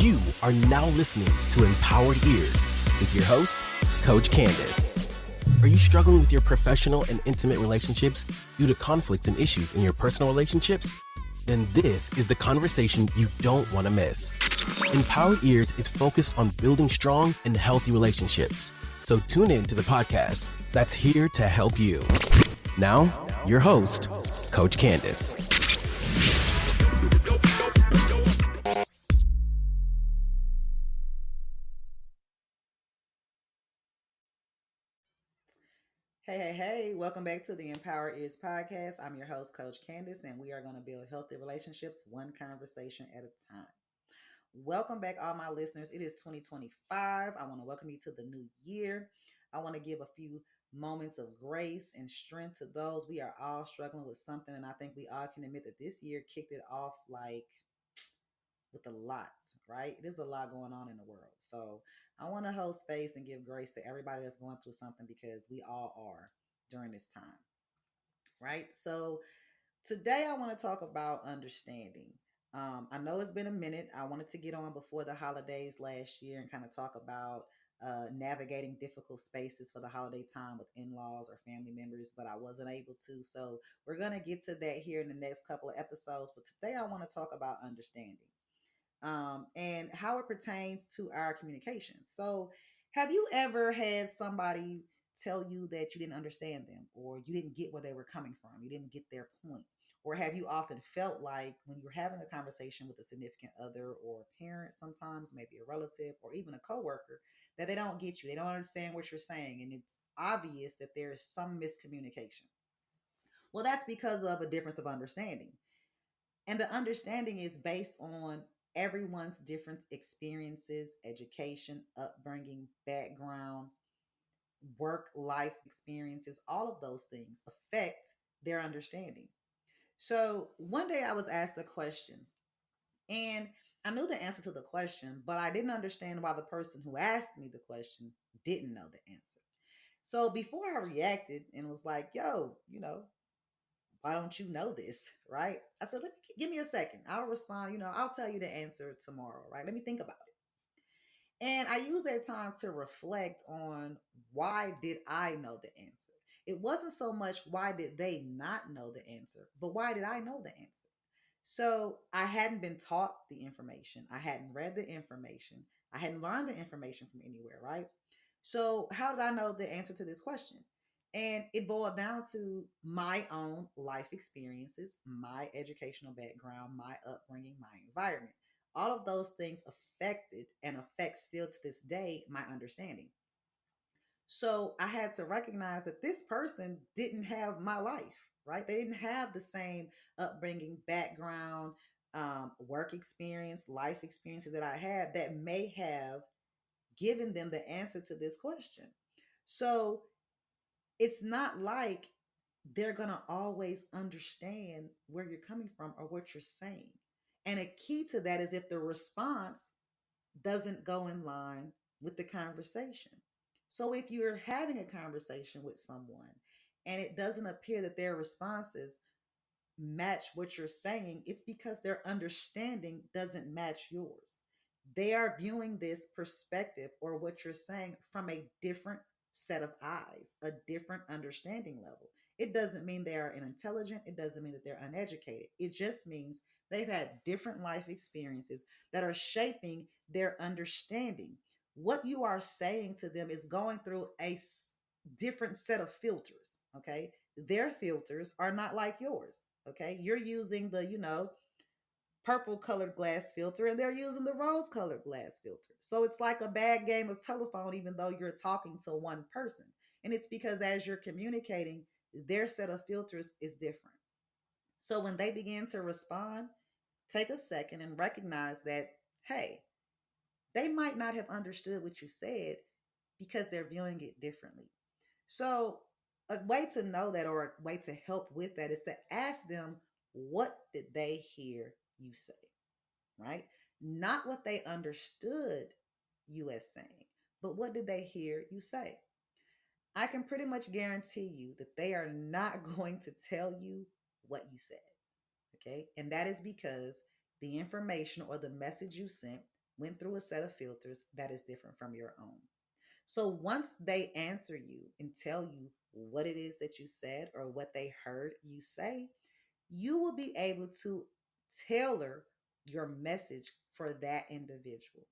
You are now listening to Empowered Ears with your host, Coach Candice. Are you struggling with your professional and intimate relationships due to conflicts and issues in your personal relationships? Then this is the conversation you don't want to miss. Empowered Ears is focused on building strong and healthy relationships. So tune in to the podcast that's here to help you. Now, your host, Coach Candice. Hey, welcome back to the Empower Ears podcast. I'm your host, Coach Candice, and we are going to build healthy relationships one conversation at a time. Welcome back, all my listeners. It is 2025. I want to welcome you to the new year. I want to give a few moments of grace and strength to those. We are all struggling with something, and I think we all can admit that this year kicked it off with a lot, right? There's a lot going on in the world. So I want to hold space and give grace to everybody that's going through something because we all are during this time, right? So today I want to talk about understanding. I know it's been a minute. I wanted to get on before the holidays last year and kind of talk about navigating difficult spaces for the holiday time with in-laws or family members, but I wasn't able to. So we're going to get to that here in the next couple of episodes. But today I want to talk about understanding and how it pertains to our communication. So, have you ever had somebody tell you that you didn't understand them or you didn't get where they were coming from? You didn't get their point? Or have you often felt like when you're having a conversation with a significant other or a parent, sometimes maybe a relative or even a coworker, that they don't get you? They don't understand what you're saying. And it's obvious that there's some miscommunication. Well, that's because of a difference of understanding. And the understanding is based on everyone's different experiences, education, upbringing, background, work life experiences. All of those things affect their understanding. So one day I was asked a question, and I knew the answer to the question, but I didn't understand why the person who asked me the question didn't know the answer. So before I reacted and was like, yo, why don't you know this? Right? I said, give me a second. I'll respond, I'll tell you the answer tomorrow, right? Let me think about it. And I use that time to reflect on why did I know the answer? It wasn't so much why did they not know the answer, but why did I know the answer? So I hadn't been taught the information. I hadn't read the information. I hadn't learned the information from anywhere, right? So how did I know the answer to this question? And it boiled down to my own life experiences, my educational background, my upbringing, my environment. All of those things affected and affect still to this day my understanding. So I had to recognize that this person didn't have my life, right? They didn't have the same upbringing, background, work experience, life experiences that I had that may have given them the answer to this question. So it's not like they're going to always understand where you're coming from or what you're saying. And a key to that is if the response doesn't go in line with the conversation. So if you're having a conversation with someone and it doesn't appear that their responses match what you're saying, it's because their understanding doesn't match yours. They are viewing this perspective or what you're saying from a different set of eyes, a different understanding level. It doesn't mean they are unintelligent. It doesn't mean that they're uneducated. It just means they've had different life experiences that are shaping their understanding. What you are saying to them is going through different set of filters. Okay. Their filters are not like yours. Okay. You're using the, purple colored glass filter and they're using the rose colored glass filter. So it's like a bad game of telephone, even though you're talking to one person. And it's because as you're communicating, their set of filters is different. So when they begin to respond, take a second and recognize that, hey, they might not have understood what you said because they're viewing it differently. So, a way to know that or a way to help with that is to ask them, what did they hear you say? Right? Not what they understood you as saying, but what did they hear you say? I can pretty much guarantee you that they are not going to tell you what you said. Okay. And that is because the information or the message you sent went through a set of filters that is different from your own. So once they answer you and tell you what it is that you said or what they heard you say, you will be able to tailor your message for that individual.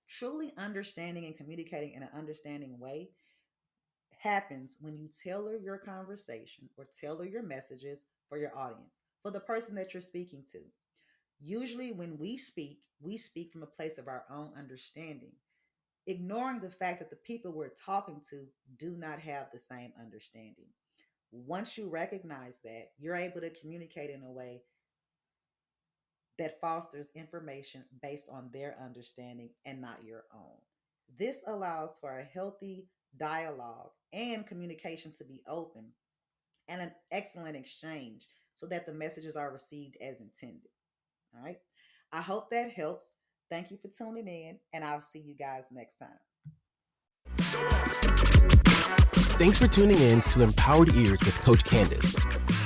Truly understanding and communicating in an understanding way happens when you tailor your conversation or tailor your messages for your audience, for the person that you're speaking to. Usually, when we speak from a place of our own understanding, ignoring the fact that the people we're talking to do not have the same understanding. Once you recognize that, you're able to communicate in a way that fosters information based on their understanding and not your own. This allows for a healthy dialogue and communication to be open and an excellent exchange so that the messages are received as intended. All right. I hope that helps. Thank you for tuning in, and I'll see you guys next time. Thanks for tuning in to Empowered Ears with Coach Candice.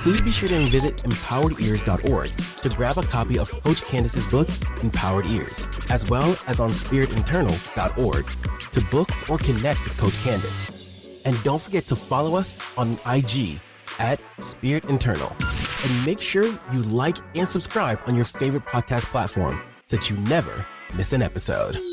Please be sure to visit empoweredears.org to grab a copy of Coach Candice's book, Empowered Ears, as well as on spiritinternal.org to book or connect with Coach Candice. And don't forget to follow us on IG at Spirit Internal. And make sure you like and subscribe on your favorite podcast platform so that you never miss an episode.